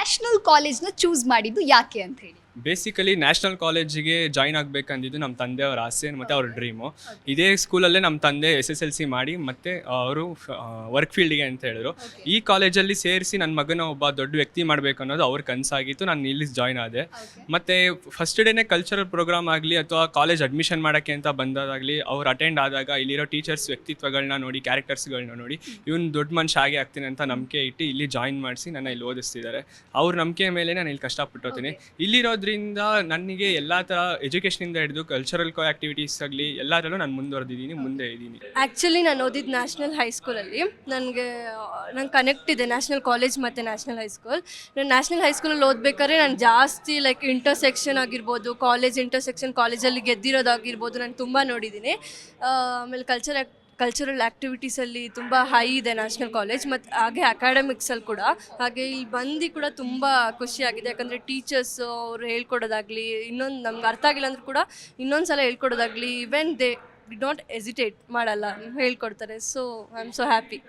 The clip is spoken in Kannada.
ನ್ಯಾಷನಲ್ ಕಾಲೇಜ್ನ ಚೂಸ್ ಮಾಡಿದ್ದು ಯಾಕೆ ಅಂತ ಹೇಳಿ? ಬೇಸಿಕಲಿ ನ್ಯಾಷನಲ್ ಕಾಲೇಜಿಗೆ ಜಾಯ್ನ್ ಆಗಬೇಕಂದಿದ್ದು ನಮ್ಮ ತಂದೆಯವರ ಆಸೆ ಮತ್ತು ಅವ್ರ ಡ್ರೀಮು. ಇದೇ ಸ್ಕೂಲಲ್ಲೇ ನಮ್ಮ ತಂದೆ SSLC ಮಾಡಿ ಮತ್ತು ಅವರು ವರ್ಕ್ ಫೀಲ್ಡಿಗೆ ಅಂತ ಹೇಳಿದ್ರು. ಈ ಕಾಲೇಜಲ್ಲಿ ಸೇರಿಸಿ ನನ್ನ ಮಗನ ಒಬ್ಬ ದೊಡ್ಡ ವ್ಯಕ್ತಿ ಮಾಡಬೇಕು ಅನ್ನೋದು ಅವ್ರ ಕನಸಾಗಿತ್ತು. ನಾನು ಇಲ್ಲಿ ಜಾಯ್ನ್ ಆದೆ. ಮತ್ತು ಫಸ್ಟ್ ಡೇನೇ ಕಲ್ಚರಲ್ ಪ್ರೋಗ್ರಾಮ್ ಆಗಲಿ ಅಥವಾ ಕಾಲೇಜ್ ಅಡ್ಮಿಷನ್ ಮಾಡೋಕ್ಕೆ ಅಂತ ಬಂದಾಗಲಿ ಅವ್ರು ಅಟೆಂಡ್ ಆದಾಗ ಇಲ್ಲಿರೋ ಟೀಚರ್ಸ್ ವ್ಯಕ್ತಿತ್ವಗಳನ್ನ ನೋಡಿ, ಕ್ಯಾರೆಕ್ಟರ್ಸ್ಗಳನ್ನ ನೋಡಿ ಇವನು ದೊಡ್ಡ ಮನುಷ್ಯ ಆಗೇ ಆಗ್ತೀನಿ ಅಂತ ನಂಬಿಕೆ ಇಟ್ಟು ಇಲ್ಲಿ ಜಾಯ್ನ್ ಮಾಡಿಸಿ ನನ್ನ ಇಲ್ಲಿ ಓದಿಸ್ತಿದ್ದಾರೆ. ಅವ್ರ ನಂಬಿಕೆ ಮೇಲೆ ನಾನು ಇಲ್ಲಿ ಕಷ್ಟಪಟ್ಟೋತೀನಿ. ಇಲ್ಲಿರೋದ್ರಿಂದ ನನಗೆ ಎಲ್ಲ ಥರ ಎಜುಕೇಷನಿಂದ ಹಿಡಿದು ಕಲ್ಚರಲ್ ಆ್ಯಕ್ಟಿವಿಟೀಸ್ ಆಗಲಿ ಎಲ್ಲದರಲ್ಲೂ ನಾನು ಮುಂದುವರೆದಿದ್ದೀನಿ, ಮುಂದೆ ಇದ್ದೀನಿ. ಆ್ಯಕ್ಚುಲಿ ನಾನು ಓದಿದ್ದು ನ್ಯಾಷನಲ್ ಹೈಸ್ಕೂಲಲ್ಲಿ. ನಂಗೆ ಕನೆಕ್ಟ್ ಇದೆ ನ್ಯಾಷನಲ್ ಕಾಲೇಜ್ ಮತ್ತು ನ್ಯಾಷನಲ್ ಹೈಸ್ಕೂಲ್. ನಾನು ನ್ಯಾಷನಲ್ ಹೈಸ್ಕೂಲಲ್ಲಿ ಓದಬೇಕಾದ್ರೆ ನಾನು ಜಾಸ್ತಿ ಲೈಕ್ ಇಂಟರ್ಸೆಕ್ಷನ್ ಆಗಿರ್ಬೋದು, ಕಾಲೇಜ್ ಇಂಟರ್ಸೆಕ್ಷನ್, ಕಾಲೇಜಲ್ಲಿ ಗೆದ್ದಿರೋದಾಗಿರ್ಬೋದು ನಾನು ತುಂಬ ನೋಡಿದ್ದೀನಿ. ಆಮೇಲೆ ಕಲ್ಚರಲ್ ಆ್ಯಕ್ಟಿವಿಟೀಸಲ್ಲಿ ತುಂಬ ಹೈ ಇದೆ ನ್ಯಾಷನಲ್ ಕಾಲೇಜ್, ಮತ್ತು ಹಾಗೆ ಅಕಾಡೆಮಿಕ್ಸಲ್ಲಿ ಕೂಡ. ಹಾಗೆ ಇಲ್ಲಿ ಬಂದು ಕೂಡ ತುಂಬ ಖುಷಿಯಾಗಿದೆ. ಯಾಕಂದರೆ ಟೀಚರ್ಸು ಅವ್ರು ಹೇಳ್ಕೊಡೋದಾಗಲಿ, ಇನ್ನೊಂದು ನಮ್ಗೆ ಅರ್ಥ ಆಗಿಲ್ಲ ಅಂದರೂ ಕೂಡ ಇನ್ನೊಂದು ಸಲ ಹೇಳ್ಕೊಡೋದಾಗಲಿ, even they did not hesitate ಮಾಡಲ್ಲ, ಹೇಳ್ಕೊಡ್ತಾರೆ. So I am so happy.